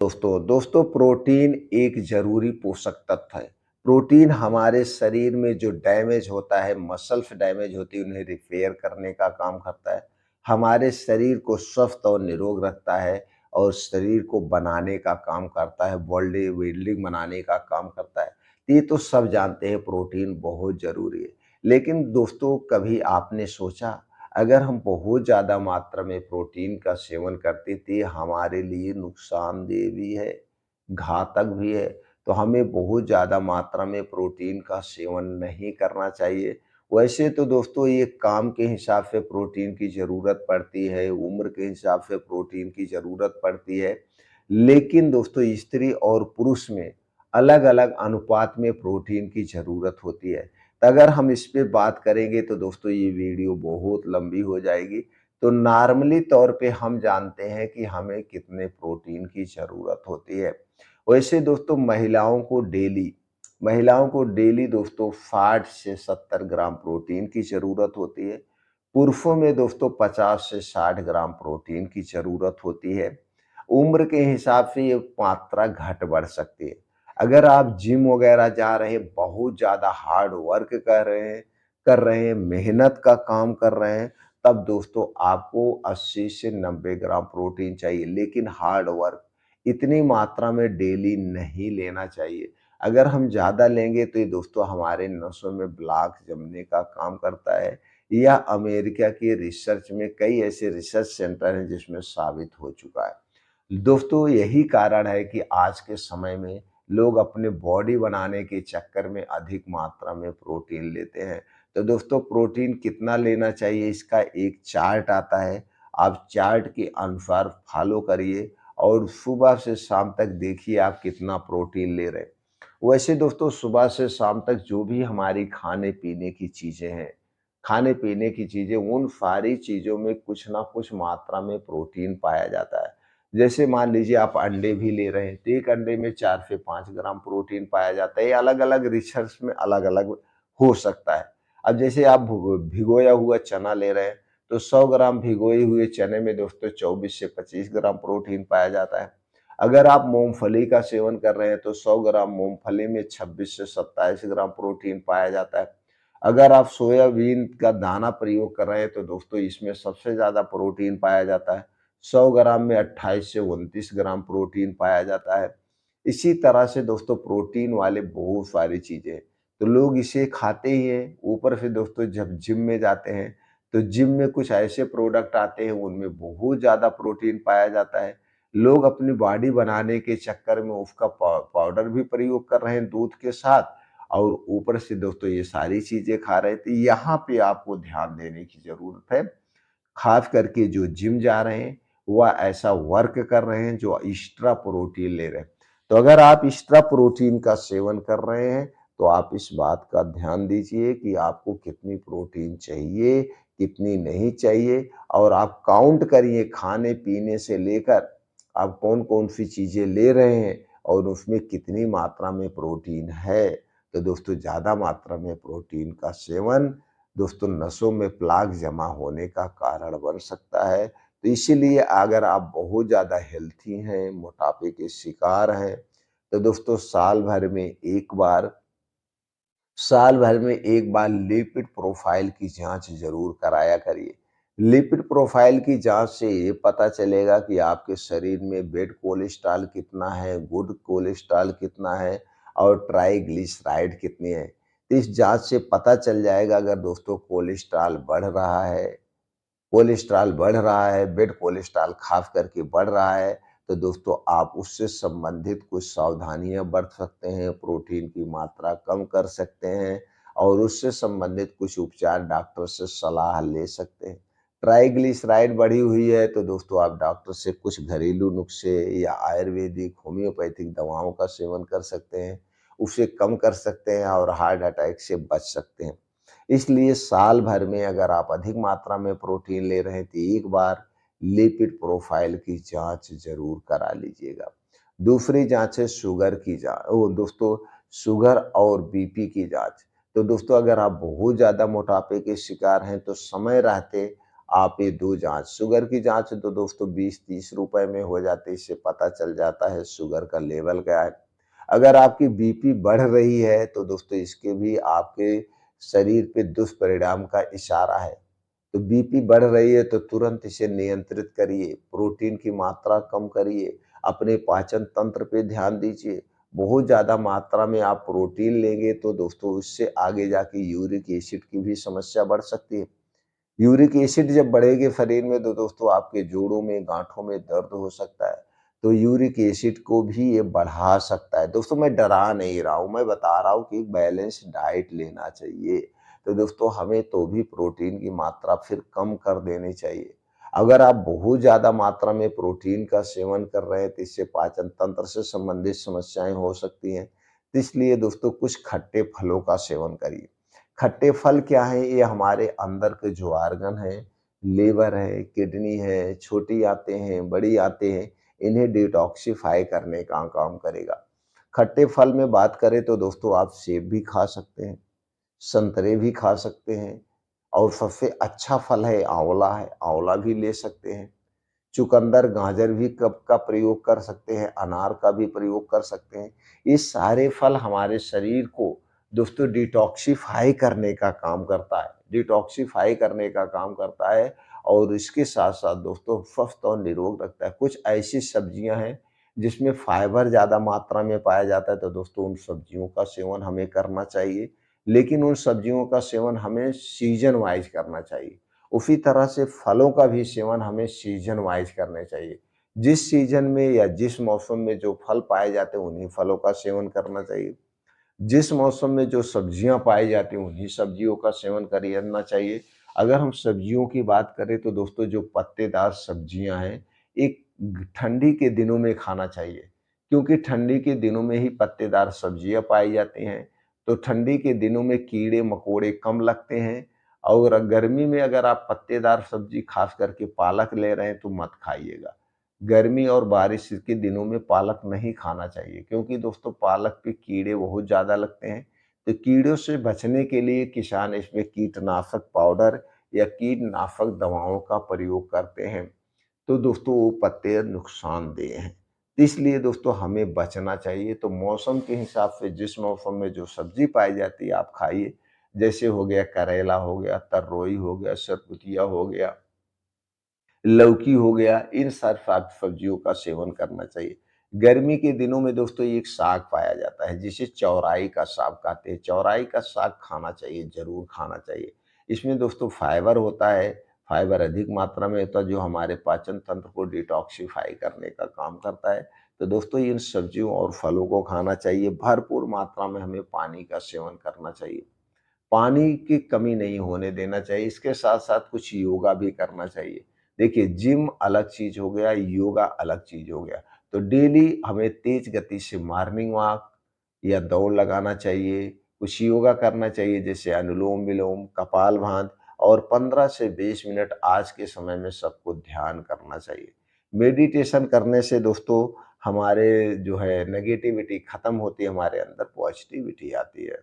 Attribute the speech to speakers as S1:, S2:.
S1: दोस्तों प्रोटीन एक ज़रूरी पोषक तत्व है। प्रोटीन हमारे शरीर में जो डैमेज होता है, मसल्स डैमेज होती है, उन्हें रिपेयर करने का काम करता है। हमारे शरीर को स्वस्थ और निरोग रखता है और शरीर को बनाने का काम करता है, बॉडी बिल्डिंग बनाने का काम करता है। ये तो सब जानते हैं प्रोटीन बहुत ज़रूरी है। लेकिन दोस्तों कभी आपने सोचा अगर हम बहुत ज़्यादा मात्रा में प्रोटीन का सेवन करते तो ये हमारे लिए नुकसानदेह भी है, घातक भी है। तो हमें बहुत ज़्यादा मात्रा में प्रोटीन का सेवन नहीं करना चाहिए। वैसे तो दोस्तों ये काम के हिसाब से प्रोटीन की ज़रूरत पड़ती है, उम्र के हिसाब से प्रोटीन की ज़रूरत पड़ती है। लेकिन दोस्तों स्त्री और पुरुष में अलग-अलग अनुपात में प्रोटीन की ज़रूरत होती है। तो अगर हम इस पे बात करेंगे तो दोस्तों ये वीडियो बहुत लंबी हो जाएगी। तो नॉर्मली तौर पे हम जानते हैं कि हमें कितने प्रोटीन की ज़रूरत होती है। वैसे दोस्तों महिलाओं को डेली दोस्तों 60 से 70 ग्राम प्रोटीन की ज़रूरत होती है। पुरुषों में दोस्तों 50 से 60 ग्राम प्रोटीन की ज़रूरत होती है। उम्र के हिसाब से ये मात्रा घट-बढ़ सकती है। अगर आप जिम वगैरह जा रहे हैं, बहुत ज़्यादा हार्ड वर्क कर रहे हैं, मेहनत का काम कर रहे हैं, तब दोस्तों आपको 80 से 90 ग्राम प्रोटीन चाहिए। लेकिन हार्ड वर्क इतनी मात्रा में डेली नहीं लेना चाहिए। अगर हम ज़्यादा लेंगे तो ये दोस्तों हमारे नसों में ब्लॉक जमने का काम करता है। यह अमेरिका की रिसर्च में कई ऐसे रिसर्च सेंटर हैं जिसमें साबित हो चुका है। दोस्तों यही कारण है कि आज के समय में लोग अपने बॉडी बनाने के चक्कर में अधिक मात्रा में प्रोटीन लेते हैं। तो दोस्तों प्रोटीन कितना लेना चाहिए इसका एक चार्ट आता है। आप चार्ट के अनुसार फॉलो करिए और सुबह से शाम तक देखिए आप कितना प्रोटीन ले रहे हैं। वैसे दोस्तों सुबह से शाम तक जो भी हमारी खाने-पीने की चीज़ें हैं, खाने-पीने की चीज़ें उन सारी चीज़ों में कुछ न कुछ मात्रा में प्रोटीन पाया जाता है। जैसे मान लीजिए आप अंडे भी ले रहे हैं, तो एक अंडे में 4 से 5 ग्राम प्रोटीन पाया जाता है। ये अलग-अलग रिसर्च में अलग-अलग हो सकता है। अब जैसे आप भिगोया हुआ चना ले रहे हैं, तो 100 ग्राम भिगोए हुए चने में दोस्तों 24 से 25 ग्राम प्रोटीन पाया जाता है। अगर आप मूँगफली का सेवन कर रहे हैं, तो 100 ग्राम मूँगफली में 26 से 27 ग्राम प्रोटीन पाया जाता है। अगर आप सोयाबीन का दाना प्रयोग कर रहे हैं, तो दोस्तों इसमें सबसे ज़्यादा प्रोटीन पाया जाता है। 100 ग्राम में 28 से 29 ग्राम प्रोटीन पाया जाता है। इसी तरह से दोस्तों प्रोटीन वाले बहुत सारी चीज़ें हैं, तो लोग इसे खाते ही हैं। ऊपर से दोस्तों जब जिम में जाते हैं, तो जिम में कुछ ऐसे प्रोडक्ट आते हैं, उनमें बहुत ज़्यादा प्रोटीन पाया जाता है। लोग अपनी बॉडी बनाने के चक्कर में उसका पाउडर भी प्रयोग कर रहे हैं दूध के साथ और ऊपर से दोस्तों ये सारी चीज़ें खा रहे थे। यहाँ पे आपको ध्यान देने की ज़रूरत है। खास करके जो जिम जा रहे हैं, वह ऐसा वर्क कर रहे हैं जो एक्स्ट्रा प्रोटीन ले रहे हैं। तो अगर आप एक्स्ट्रा प्रोटीन का सेवन कर रहे हैं, तो आप इस बात का ध्यान दीजिए कि आपको कितनी प्रोटीन चाहिए, कितनी नहीं चाहिए और आप काउंट करिए खाने-पीने से लेकर आप कौन-कौन सी चीज़ें ले रहे हैं और उसमें कितनी मात्रा में प्रोटीन है। तो दोस्तों ज़्यादा मात्रा में प्रोटीन का सेवन दोस्तों नसों में प्लाक जमा होने का कारण बन सकता है। तो इसीलिए अगर आप बहुत ज़्यादा हेल्थी हैं, मोटापे के शिकार हैं, तो दोस्तों साल भर में एक बार लिपिड प्रोफाइल की जाँच ज़रूर कराया करिए। लिपिड प्रोफाइल की जाँच से ये पता चलेगा कि आपके शरीर में बैड कोलेस्ट्रॉल कितना है, गुड कोलेस्ट्रॉल कितना है और ट्राइग्लिसराइड कितनी है। तो इस जाँच से पता चल जाएगा अगर दोस्तों कोलेस्ट्रॉल बढ़ रहा है, बैड कोलेस्ट्रॉल ख़ास करके बढ़ रहा है, तो दोस्तों आप उससे संबंधित कुछ सावधानियाँ बरत सकते हैं, प्रोटीन की मात्रा कम कर सकते हैं और उससे संबंधित कुछ उपचार डॉक्टर से सलाह ले सकते हैं। ट्राइग्लिसराइड बढ़ी हुई है, तो दोस्तों आप डॉक्टर से कुछ घरेलू नुस्खे या आयुर्वेदिक, होम्योपैथिक दवाओं का सेवन कर सकते हैं, उसे कम कर सकते हैं और हार्ट अटैक से बच सकते हैं। इसलिए साल भर में अगर आप अधिक मात्रा में प्रोटीन ले रहे हैं तो एक बार लिपिड प्रोफाइल की जांच ज़रूर करा लीजिएगा। दूसरी जांच है शुगर की जांच ओ दोस्तों शुगर और बीपी की जांच। तो दोस्तों अगर आप बहुत ज़्यादा मोटापे के शिकार हैं तो समय रहते आप ये 2 जाँच, शुगर की जाँच तो दोस्तों 20-30 रुपए में हो जाती है, इससे पता चल जाता है शुगर का लेवल क्या है। अगर आपकी बीपी बढ़ रही है तो दोस्तों इसके भी आपके शरीर पे दुष्परिणाम का इशारा है। तो बीपी बढ़ रही है तो तुरंत इसे नियंत्रित करिए, प्रोटीन की मात्रा कम करिए, अपने पाचन तंत्र पे ध्यान दीजिए। बहुत ज़्यादा मात्रा में आप प्रोटीन लेंगे तो दोस्तों उससे आगे जाके यूरिक एसिड की भी समस्या बढ़ सकती है। यूरिक एसिड जब बढ़ेगी शरीर में तो दोस्तों आपके जोड़ों में, गाँठों में दर्द हो सकता है। तो यूरिक एसिड को भी ये बढ़ा सकता है। दोस्तों मैं डरा नहीं रहा हूँ, मैं बता रहा हूँ कि बैलेंस डाइट लेना चाहिए। तो दोस्तों हमें तो भी प्रोटीन की मात्रा फिर कम कर देनी चाहिए। अगर आप बहुत ज़्यादा मात्रा में प्रोटीन का सेवन कर रहे हैं तो इससे पाचन तंत्र से संबंधित समस्याएँ हो सकती हैं। तो इसलिए दोस्तों कुछ खट्टे फलों का सेवन करिए। खट्टे फल क्या हैं? ये हमारे अंदर के जो ऑर्गन हैं, लीवर है, किडनी है, छोटी आंतें हैं, बड़ी आंतें हैं, इन्हें डिटॉक्सिफ़ाई करने का काम करेगा। खट्टे फल में बात करें तो दोस्तों आप सेब भी खा सकते हैं, संतरे भी खा सकते हैं और सबसे अच्छा फल है, आँवला भी ले सकते हैं। चुकंदर, गाजर भी कब का प्रयोग कर सकते हैं, अनार का भी प्रयोग कर सकते हैं। ये सारे फल हमारे शरीर को दोस्तों डिटॉक्सिफ़ाई करने का काम करता है, डिटॉक्सिफ़ाई करने का काम करता है और इसके साथ-साथ दोस्तों स्वस्थ और निरोग रखता है। कुछ ऐसी सब्जियाँ हैं जिसमें फाइबर ज़्यादा मात्रा में पाया जाता है, तो दोस्तों उन सब्जियों का सेवन हमें करना चाहिए। लेकिन उन सब्जियों का सेवन हमें सीज़न वाइज़ करना चाहिए। उसी तरह से फलों का भी सेवन हमें सीजन वाइज करने चाहिए। जिस सीजन में या जिस मौसम में जो फल पाए जाते हैं उन्हीं फलों का सेवन करना चाहिए। जिस मौसम में जो सब्जियाँ पाई जाती हैं उन्हीं सब्जियों का सेवन करना चाहिए। अगर हम सब्जियों की बात करें तो दोस्तों जो पत्तेदार सब्जियाँ हैं, एक ठंडी के दिनों में खाना चाहिए। क्योंकि ठंडी के दिनों में ही पत्तेदार सब्जियाँ पाई जाती हैं, तो ठंडी के दिनों में कीड़े-मकोड़े कम लगते हैं और गर्मी में अगर आप पत्तेदार सब्जी खास करके पालक ले रहे हैं तो मत खाइएगा। गर्मी और बारिश के दिनों में पालक नहीं खाना चाहिए क्योंकि दोस्तों पालक पे कीड़े बहुत ज़्यादा लगते हैं। तो कीड़ों से बचने के लिए किसान इसमें कीटनाशक पाउडर या कीटनाशक दवाओं का प्रयोग करते हैं। तो दोस्तों वो पत्ते नुकसानदेह हैं। तो इसलिए दोस्तों हमें बचना चाहिए। तो मौसम के हिसाब से जिस मौसम में जो सब्ज़ी पाई जाती है आप खाइए। जैसे हो गया करेला हो गया, तरोई हो गया, सरपुतिया हो गया, लौकी हो गया, इन सारी साग-सब्जियों का सेवन करना चाहिए। गर्मी के दिनों में दोस्तों एक साग पाया जाता है जिसे चौराई का साग कहते हैं। चौराई का साग खाना चाहिए, ज़रूर खाना चाहिए। इसमें दोस्तों फाइबर होता है, फाइबर अधिक मात्रा में होता है जो हमारे पाचन तंत्र को डिटॉक्सिफ़ाई करने का काम करता है। तो दोस्तों इन सब्जियों और फलों को खाना चाहिए, भरपूर मात्रा में हमें पानी का सेवन करना चाहिए। पानी की कमी नहीं होने देना चाहिए। इसके साथ-साथ कुछ योगा भी करना चाहिए। देखिए जिम अलग चीज़ हो गया, योगा अलग चीज़ हो गया। तो डेली हमें तेज़ गति से मॉर्निंग वॉक या दौड़ लगाना चाहिए, कुछ योगा करना चाहिए जैसे अनुलोम-विलोम, कपालभाति और 15 से 20 मिनट आज के समय में सबको ध्यान करना चाहिए। मेडिटेशन करने से दोस्तों हमारे जो है नेगेटिविटी खत्म होती है, हमारे अंदर पॉजिटिविटी आती है।